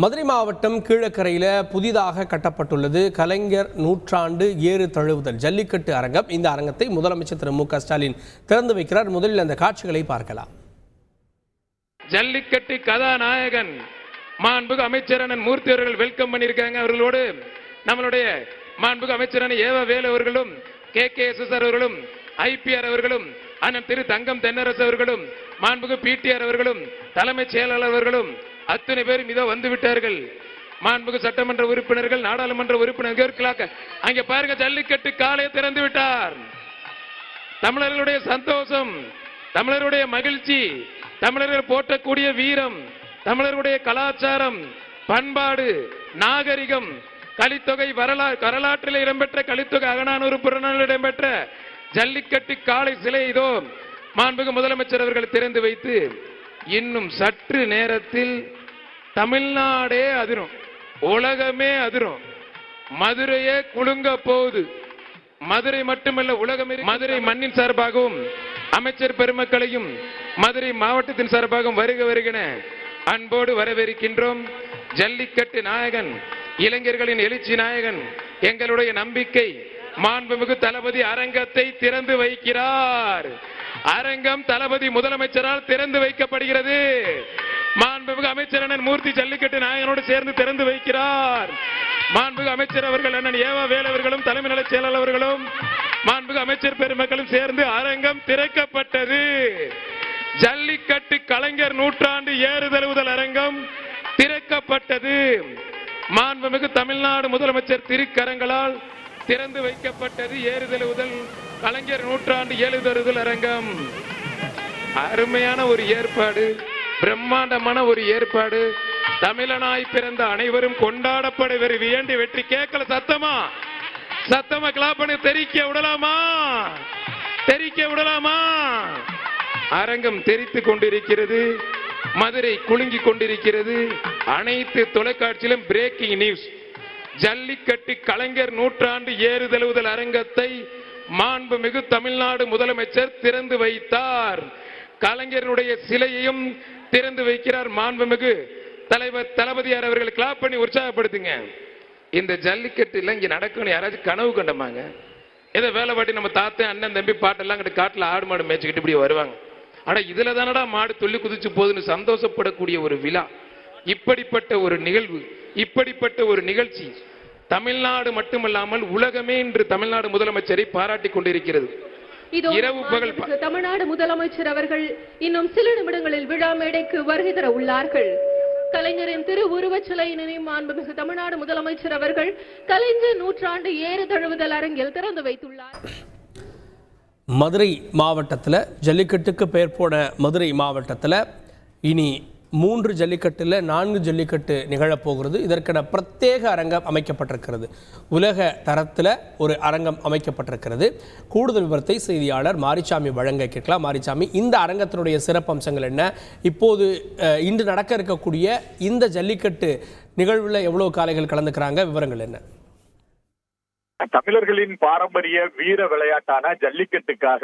மதுரை மாவட்டம் கீழக்கரையில் புதிதாக கட்டப்பட்டுள்ளது கலைஞர் நூற்றாண்டு ஏறு தழுவுதல் ஜல்லிக்கட்டு அரங்கம். இந்த அரங்கத்தை முதலமைச்சர் திரு மு.க. ஸ்டாலின் திறந்து வைக்கிறார். முதலில் அந்த காட்சிகளை பார்க்கலாம். ஜல்லிக்கட்டு கதாநாயகன் மாண்புகு அமைச்சர் அண்ணன் மூர்த்தி அவர்கள் வெல்கம் பண்ணியிருக்காங்க. அவர்களோடு நம்மளுடைய மாண்புகு அமைச்சர் அண்ணன் ஏவ வேலு அவர்களும் KKSS அவர்களும் IPR அவர்களும் அண்ணன் திரு தங்கம் தென்னரசு அவர்களும் மாண்புகு PTR அவர்களும் தலைமைச் செயலாளர் அவர்களும் அத்தனை பேரும் இதோ வந்து விட்டார்கள். மாண்புகு சட்டமன்ற உறுப்பினர்கள், நாடாளுமன்ற உறுப்பினர்கள் அங்கே பாருங்க, ஜல்லிக்கட்டு காலை திறந்து விட்டார். தமிழர்களுடைய சந்தோஷம், தமிழருடைய மகிழ்ச்சி, தமிழர்கள் போற்றக்கூடிய வீரம், தமிழர்களுடைய கலாச்சாரம், பண்பாடு, நாகரிகம், கலித்தொகை வரலாற்றில் இடம்பெற்ற கலித்தொகை அகநானூறு புறநானூறு இடம்பெற்ற ஜல்லிக்கட்டு காளை சிலை இதோ மாண்புகு முதலமைச்சர் அவர்கள் திறந்து வைத்து இன்னும் சற்று நேரத்தில் தமிழ்நாடே அதிரும், உலகமே அதிரும், மதுரையே குலுங்க போகுது. மதுரை மட்டுமல்ல, உலகமே. மதுரை மண்ணின் சார்பாகவும் அமைச்சர் பெருமக்களையும் மதுரை மாவட்டத்தின் சார்பாகவும் வருக வருகின அன்போடு வரவேற்கின்றோம். ஜல்லிக்கட்டு நாயகன், இளைஞர்களின் எழுச்சி நாயகன், எங்களுடைய நம்பிக்கை மாண்புமிகு தளபதி அரங்கத்தை திறந்து வைக்கிறார். அரங்கம் தளபதி முதலமைச்சரால் திறந்து வைக்கப்படுகிறது. மாண்புமிகு அமைச்சர் அண்ணன் மூர்த்தி ஜல்லிக்கட்டு நாயகனோடு சேர்ந்து திறந்து வைக்கிறார். மாண்புமிகு அமைச்சர் அவர்கள் அண்ணன் ஏவா வேலு அவர்களும் தலைமை நல செயலாளர் அவர்களும் மாண்புமிகு அமைச்சர் பெருமக்களும் சேர்ந்து அரங்கம் திறக்கப்பட்டது. ஜல்லிக்கட்டு கலைஞர் நூற்றாண்டு ஏறுதழுவுதல் அரங்கம் திறக்கப்பட்டது. மாண்புமிகு தமிழ்நாடு முதலமைச்சர் திருக்கரங்களால் திறந்து வைக்கப்பட்டது ஏறுதழுவுதல் கலைஞர் நூற்றாண்டு ஏறுதழுவுதல் அரங்கம். அருமையான ஒரு ஏற்பாடு, பிரம்மாண்டமான ஒரு ஏற்பாடு. தமிழனாய் பிறந்த அனைவரும் கொண்டாடப்பட வேண்டி வெற்றி. கேட்கல சத்தமா, சத்தமா கிளாப் பண்ணி தெரிக்க விடலாமா, தெரிக்க விடலாமா? அரங்கம் தெரித்துக் கொண்டிருக்கிறது, மதுரை குலுங்கி கொண்டிருக்கிறது. அனைத்து தொலைக்காட்சியிலும் பிரேக்கிங் நியூஸ். ஜல்லிக்கட்டு கலைஞர் நூற்றாண்டு ஏறுதழுவுதல் அரங்கத்தை மாண்புமிகு தமிழ்நாடு முதலமைச்சர் திறந்து வைத்தார். கலைஞருடைய சிலையையும் திறந்து வைக்கிறார் மாண்புமிகு தலைவர் தளபதியார் அவர்கள். கிளாப் பண்ணி உற்சாகப்படுத்துங்க. இந்த ஜல்லிக்கட்டு இங்க நடக்கணும் யாராச்சும் கனவு கண்டமாங்க? ஏதோ வேலை பாட்டி நம்ம தாத்தன் அண்ணன் தம்பி பாட்டெல்லாம் காட்டுல ஆடு மாடு மேய்ச்சிக்கிட்டு இப்படி வருவாங்க. ஆனா இதுல தானடா மாடு துள்ளி குதிச்சு போகுதுன்னு சந்தோஷப்படக்கூடிய ஒரு விழா. இப்படிப்பட்ட ஒரு நிகழ்வு, இப்படிப்பட்ட ஒரு நிகழ்ச்சி தமிழ்நாடு மட்டுமல்லாமல் உலகமே இன்று தமிழ்நாடு முதலமைச்சரை பாராட்டி கொண்டிருக்கிறது. இரவு பகல் தமிழ்நாடு முதலமைச்சர் அவர்கள் இன்னும் சில நிமிடங்களில் விழா மேடைக்கு வருகை தர உள்ளார்கள். கலைஞரின் திருவுருவச் சிலையினை மாண்புமிகு தமிழ்நாடு முதலமைச்சர் அவர்கள் கலைஞர் நூற்றாண்டு ஏறு தழுவுதல் அரங்கில் திறந்து வைத்துள்ளார். மதுரை மாவட்டத்தில் ஜல்லிக்கட்டுக்கு பெயர் போன மதுரை மாவட்டத்தில் இனி 3 ஜல்லிக்கட்டில் 4 ஜல்லிக்கட்டு நிகழப்போகிறது. இதற்கென பிரத்யேக அரங்கம் அமைக்கப்பட்டிருக்கிறது. உலக தரத்தில் ஒரு அரங்கம் அமைக்கப்பட்டிருக்கிறது. கூடுதல் விவரத்தை செய்தியாளர் மாரிசாமி வழங்க கேட்கலாம். மாரிசாமி, இந்த அரங்கத்தினுடைய சிறப்பம்சங்கள் என்ன? இப்போது இன்று நடக்க இருக்கக்கூடிய இந்த ஜல்லிக்கட்டு நிகழ்வில் எவ்வளவு காளைகள் கலந்துக்கிறாங்க? விவரங்கள் என்ன? தமிழர்களின் பாரம்பரிய வீர விளையாட்டான ஜல்லிக்கட்டுக்காக,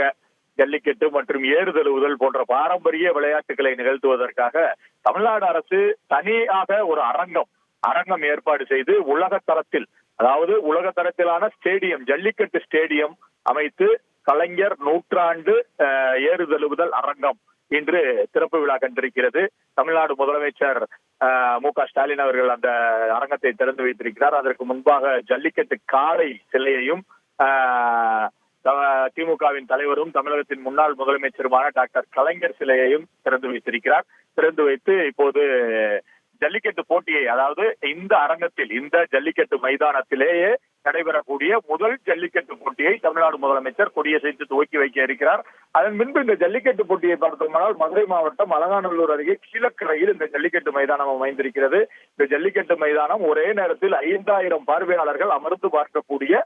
ஜல்லிக்கட்டு மற்றும் ஏறுதழுவுதல் போன்ற பாரம்பரிய விளையாட்டுகளை நிகழ்த்துவதற்காக தமிழ்நாடு அரசு தனியாக ஒரு அரங்கம் ஏற்பாடு செய்து உலக தரத்தில், அதாவது உலக தரத்திலான ஸ்டேடியம், ஜல்லிக்கட்டு ஸ்டேடியம் அமைத்து கலைஞர் நூற்றாண்டு ஏறுதழுவுதல் அரங்கம் இன்று திறப்பு விழா கண்டிருக்கிறது. தமிழ்நாடு முதலமைச்சர் மு.க. ஸ்டாலின் அவர்கள் அந்த அரங்கத்தை திறந்து வைத்திருக்கிறார். அதற்கு முன்பாக ஜல்லிக்கட்டு காளை சிலையையும் திமுகவின் தலைவரும் தமிழகத்தின் முன்னாள் முதலமைச்சருமான டாக்டர் கலைஞர் சிலையையும் திறந்து வைத்திருக்கிறார். திறந்து வைத்து இப்போது ஜல்லிக்கட்டு போட்டியை, அதாவது இந்த அரங்கத்தில், இந்த ஜல்லிக்கட்டு மைதானத்திலேயே நடைபெறக்கூடிய முதல் ஜல்லிக்கட்டு போட்டியை தமிழ்நாடு முதலமைச்சர் கொடியசைத்து துவக்கி வைக்க இருக்கிறார். அதன் பின்பு இந்த ஜல்லிக்கட்டு போட்டியை பார்த்தோம்னால் மதுரை மாவட்டம் அலங்காநல்லூர் அருகே கீழக்கரையில் இந்த ஜல்லிக்கட்டு மைதானம் அமைந்திருக்கிறது. இந்த ஜல்லிக்கட்டு மைதானம் ஒரே நேரத்தில் 5000 பார்வையாளர்கள் அமர்ந்து பார்க்கக்கூடிய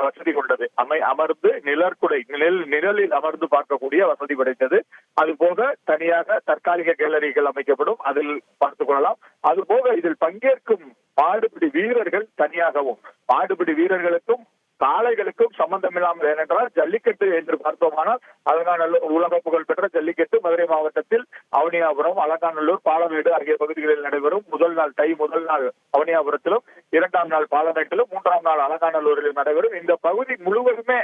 வசதி கொண்டது. அமர்ந்து நிழலில் அமர்ந்து பார்க்கக்கூடிய வசதி படைத்தது. அது போக தனியாக தற்காலிக கேலரிகள் அமைக்கப்படும், அதில் பார்த்துக் கொள்ளலாம். அதுபோக இதில் பங்கேற்கும் மாடுபிடி வீரர்கள் தனியாகவும், மாடுபிடி வீரர்களுக்கும் காளைகளுக்கும் சம்பந்தம் இல்லாமல். ஏனென்றால் ஜல்லிக்கட்டு என்று பார்த்தோமானால் அலங்காநல்லூர் உலக புகழ் பெற்ற ஜல்லிக்கட்டு மதுரை மாவட்டத்தில் அவனியாபுரம், அலங்காநல்லூர், பாலமேடு ஆகிய பகுதிகளில் நடைபெறும். முதல் நாள் அவனியாபுரத்திலும், 2ஆம் நாள் பாலமேட்டிலும், 3ஆம் நாள் அலங்காநல்லூரிலும் நடைபெறும். இந்த பகுதி முழுவதுமே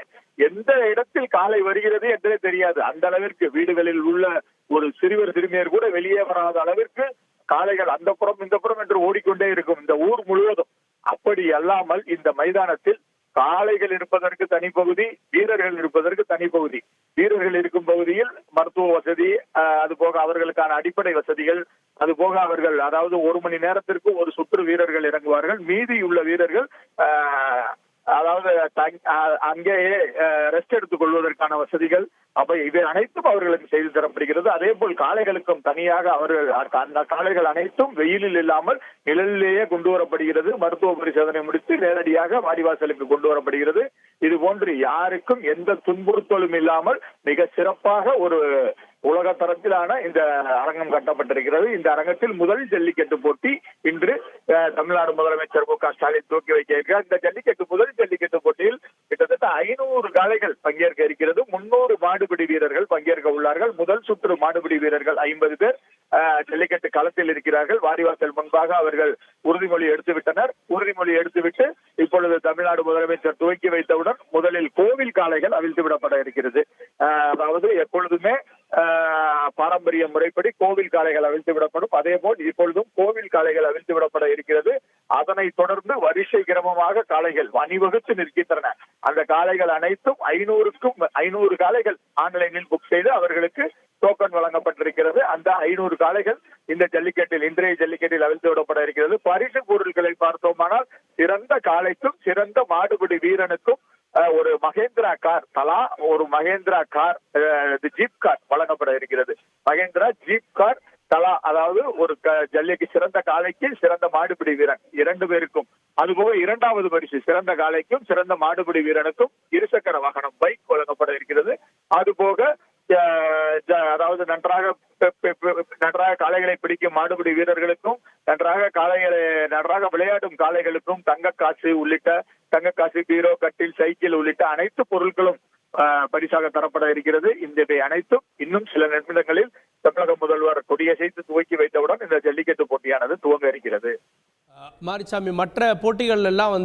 எந்த இடத்தில் காளை வருகிறது என்றே தெரியாது. அந்த அளவிற்கு வீடுகளில் உள்ள ஒரு சிறுவர் சிறுமியர் கூட வெளியே வராத அளவிற்கு காளைகள் அந்த புறம் இந்த புறம் என்று ஓடிக்கொண்டே இருக்கும் இந்த ஊர் முழுவதும். அப்படி அல்லாமல் இந்த மைதானத்தில் காளைகள் இருப்பதற்கு தனி பகுதி, வீரர்கள் இருப்பதற்கு தனி பகுதி. வீரர்கள் இருக்கும் பகுதியில் மருத்துவ வசதி, அதுபோக அவர்களுக்கான அடிப்படை வசதிகள், அதுபோக அவர்கள் அதாவது 1 மணி நேரத்திற்கு ஒரு சுற்று வீரர்கள் இறங்குவார்கள். மீதியுள்ள வீரர்கள் அதாவது அங்கேயே ரெஸ்ட் எடுத்துக் கொள்வதற்கான வசதிகள் அப்ப இது அனைத்தும் அவர்களுக்கு செய்து தரப்படுகிறது. அதே போல் காளைகளுக்கும் தனியாக அவர்கள் அந்த காளைகள் அனைத்தும் வெயிலில் இல்லாமல் நிழலிலேயே கொண்டு வரப்படுகிறது. மருத்துவ பரிசோதனை முடித்து நேரடியாக வாடிவாசலுக்கு கொண்டு வரப்படுகிறது. இது போன்று யாருக்கும் எந்த துன்புறுத்தலும் இல்லாமல் மிக சிறப்பாக ஒரு உலக தரத்திலான இந்த அரங்கம் கட்டப்பட்டிருக்கிறது. இந்த அரங்கத்தில் முதல் ஜல்லிக்கட்டு போட்டி இன்று தமிழ்நாடு முதலமைச்சர் மு க ஸ்டாலின் துவக்கி வைக்க இருக்கிறார். இந்த முதல் ஜல்லிக்கட்டு போட்டியில் கிட்டத்தட்ட 500 காளைகள் பங்கேற்க இருக்கிறது. 300 மாடுபிடி வீரர்கள் பங்கேற்க உள்ளார்கள். முதல் சுற்று மாடுபிடி வீரர்கள் 50 பேர் ஜல்லிக்கட்டு களத்தில் இருக்கிறார்கள். வாடிவாசல் முன்பாக அவர்கள் உறுதிமொழி எடுத்துவிட்டனர். உறுதிமொழி எடுத்துவிட்டு இப்பொழுது தமிழ்நாடு முதலமைச்சர் துவக்கி வைத்தவுடன் முதலில் கோவில் காளைகள் அவிழ்த்து விடப்பட இருக்கிறது. அதாவது எப்பொழுதுமே பாரம்பரிய முறைப்படி கோவில் காளைகள் அவிழ்த்து விடப்படும். அதே போல் இப்பொழுதும் கோவில் காளைகள் அவிழ்த்து விடப்பட இருக்கிறது. அதனை தொடர்ந்து வரிசை கிரமமாக காளைகள் அணிவகுத்து நிற்கின்றன. அந்த காளைகள் அனைத்தும் 500 காளைகள் ஆன்லைனில் புக் செய்து அவர்களுக்கு டோக்கன் வழங்கப்பட்டிருக்கிறது. அந்த 500 காளைகள் இந்த ஜல்லிக்கட்டில் இன்றைய ஜல்லிக்கட்டில் அவிழ்த்து விடப்பட இருக்கிறது. பரிசு பொருட்களை பார்த்தோமானால் சிறந்த காளைக்கும் சிறந்த மாடுபிடி வீரனுக்கும் ஒரு மகேந்திரா கார், தலா ஒரு மகேந்திரா கார் ஜீப் கார் வழங்கப்பட இருக்கிறது. மகேந்திரா ஜீப் கார் தலா, அதாவது ஒரு ஜல்லிக்கு சிறந்த காளைக்கு சிறந்த மாடுபிடி வீரன் 2 பேருக்கும், அதுபோக 2வது பரிசு சிறந்த காளைக்கும் சிறந்த மாடுபிடி வீரனுக்கும் இருசக்கர வாகனம் பைக் வழங்கப்பட இருக்கிறது. அதுபோக அதாவது நன்றாக காளைகளை பிடிக்கும் மாடுபிடி வீரர்களுக்கும் நன்றாக விளையாடும் காளைகளுக்கும் தங்கக்காசு, பீரோ, கட்டில், சைக்கிள் உள்ளிட்ட அனைத்து பொருட்களும் பரிசாக தரப்பட இருக்கிறது. இந்த அனைத்தும் இன்னும் சில நிமிடங்களில் தமிழக முதல்வர் கொடியசைத்து துவக்கி வைத்தவுடன் இந்த ஜல்லிக்கட்டு போட்டியானது துவங்க இருக்கிறது. மாரிசாமி, மற்ற போட்டிகள் எல்லாம்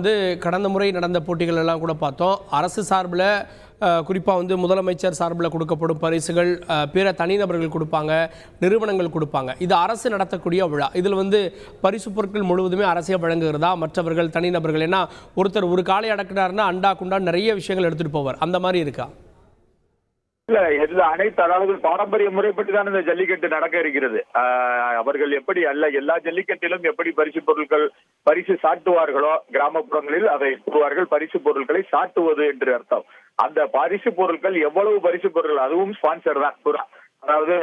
கடந்த முறை நடந்த போட்டிகள் எல்லாம் கூட பார்த்தோம். அரசு சார்பில் குறிப்பாக முதலமைச்சர் சார்பில் கொடுக்கப்படும் பரிசுகள் பிற தனிநபர்கள் கொடுப்பாங்க, நிறுவனங்கள் கொடுப்பாங்க. இது அரசு நடத்தக்கூடிய விழா. இதில் பரிசு பொருட்கள் முழுவதுமே அரசே வழங்குகிறதா, மற்றவர்கள் தனிநபர்கள்? ஏன்னா ஒருத்தர் ஒரு காளை அடக்கினார்னா அண்டா குண்டா நிறைய விஷயங்கள் எடுத்துகிட்டு போவார். அந்த மாதிரி இருக்கா? இல்ல, அனைத்து அதாவது பாரம்பரிய முறைப்படி தான் இந்த ஜல்லிக்கட்டு நடக்க இருக்கிறது. அவர்கள் எப்படி எல்லா ஜல்லிக்கட்டிலும் எப்படி பரிசு சாட்டுவார்களோ கிராமப்புறங்களில் அதை கூறுவார்கள் பரிசு பொருட்களை சாட்டுவது என்று அர்த்தம். அந்த பரிசு பொருட்கள் எவ்வளவு பரிசு பொருட்கள், அதுவும் ஸ்பான்சர் தான், அதாவது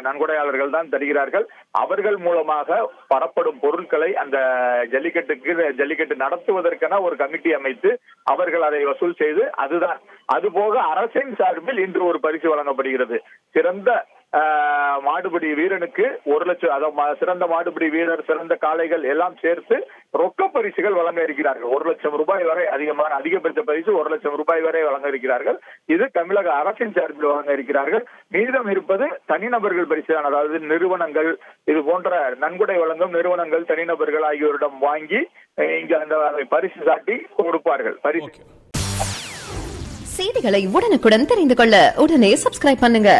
நன்கொடையாளர்கள் தான் தருகிறார்கள். அவர்கள் மூலமாக பரப்படும் பொருட்களை அந்த ஜல்லிக்கட்டு நடத்துவதற்கென ஒரு கமிட்டி அமைத்து அவர்கள் அதை வசூல் செய்து அதுதான். அதுபோக அரசின் சார்பில் இன்று ஒரு பரிசு வழங்கப்படுகிறது. சிறந்த மாடுபிடி வீரனுக்கு 1 லட்சம், அதாவது சிறந்த மாடுபிடி வீரர், சிறந்த காளைகள் எல்லாம் சேர்த்து ரொக்க பரிசுகள் வழங்க இருக்கிறார்கள். 1 லட்சம் ரூபாய் வரை அதிகபட்ச பரிசு 1 லட்சம் ரூபாய் வரை வழங்க இருக்கிறார்கள். இது தமிழக அரசின் சார்பில் வழங்க இருக்கிறார்கள். மீதம் இருப்பது தனிநபர்கள் பரிசு, அதாவது நிறுவனங்கள், இது போன்ற நன்கொடை வழங்கும் நிறுவனங்கள், தனிநபர்கள் ஆகியோரிடம் வாங்கி இங்க அந்த பரிசு சாட்டி கொடுப்பார்கள். செய்திகளை உடனுக்குடன் தெரிந்து கொள்ள உடனே சப்ஸ்கிரைப் பண்ணுங்க.